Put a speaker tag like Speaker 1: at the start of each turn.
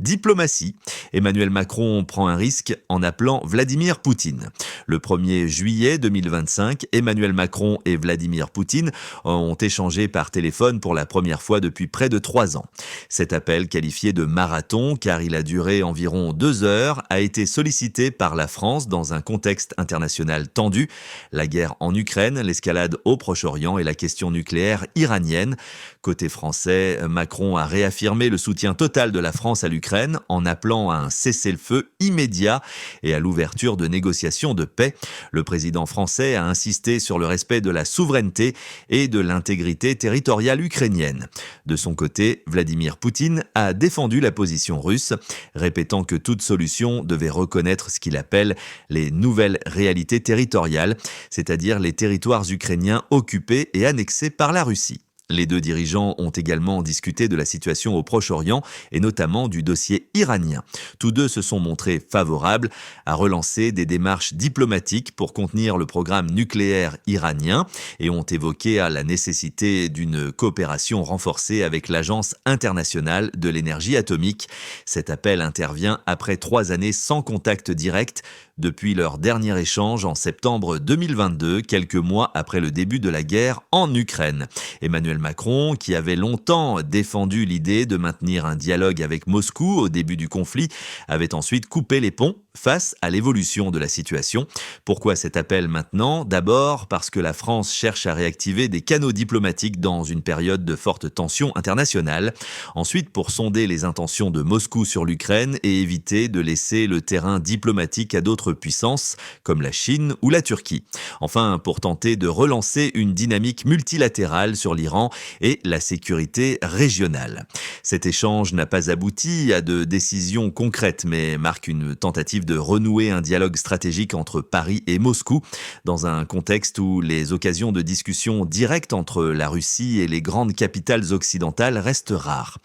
Speaker 1: diplomatie. Emmanuel Macron prend un risque en appelant Vladimir Poutine. Le 1er juillet 2025, Emmanuel Macron et Vladimir Poutine ont échangé par téléphone pour la première fois depuis près de 3 ans. Cet appel, qualifié de marathon car il a duré environ 2 heures, a été sollicité par la France dans un contexte international tendu. La guerre en Ukraine, l'escalade au Proche-Orient et la question nucléaire iranienne. Côté français, Macron a réaffirmé le soutien total de la France à l'Ukraine en appelant à un cessez-le-feu immédiat et à l'ouverture de négociations de paix. Le président français a insisté sur le respect de la souveraineté et de l'intégrité territoriale ukrainienne. De son côté, Vladimir Poutine a défendu la position russe, répétant que toute solution devait reconnaître ce qu'il appelle les nouvelles réalités territoriales, c'est-à-dire les territoires ukrainiens occupés et annexés par la Russie. Les deux dirigeants ont également discuté de la situation au Proche-Orient et notamment du dossier iranien. Tous deux se sont montrés favorables à relancer des démarches diplomatiques pour contenir le programme nucléaire iranien et ont évoqué la nécessité d'une coopération renforcée avec l'Agence internationale de l'énergie atomique. Cet appel intervient après 3 années sans contact direct depuis leur dernier échange en septembre 2022, quelques mois après le début de la guerre en Ukraine. Emmanuel Macron, qui avait longtemps défendu l'idée de maintenir un dialogue avec Moscou au début du conflit, avait ensuite coupé les ponts face à l'évolution de la situation. Pourquoi cet appel maintenant ? D'abord parce que la France cherche à réactiver des canaux diplomatiques dans une période de forte tension internationale. Ensuite, pour sonder les intentions de Moscou sur l'Ukraine et éviter de laisser le terrain diplomatique à d'autres puissances comme la Chine ou la Turquie. Enfin, pour tenter de relancer une dynamique multilatérale sur l'Iran et la sécurité régionale. Cet échange n'a pas abouti à de décisions concrètes, mais marque une tentative de renouer un dialogue stratégique entre Paris et Moscou, dans un contexte où les occasions de discussion directes entre la Russie et les grandes capitales occidentales restent rares.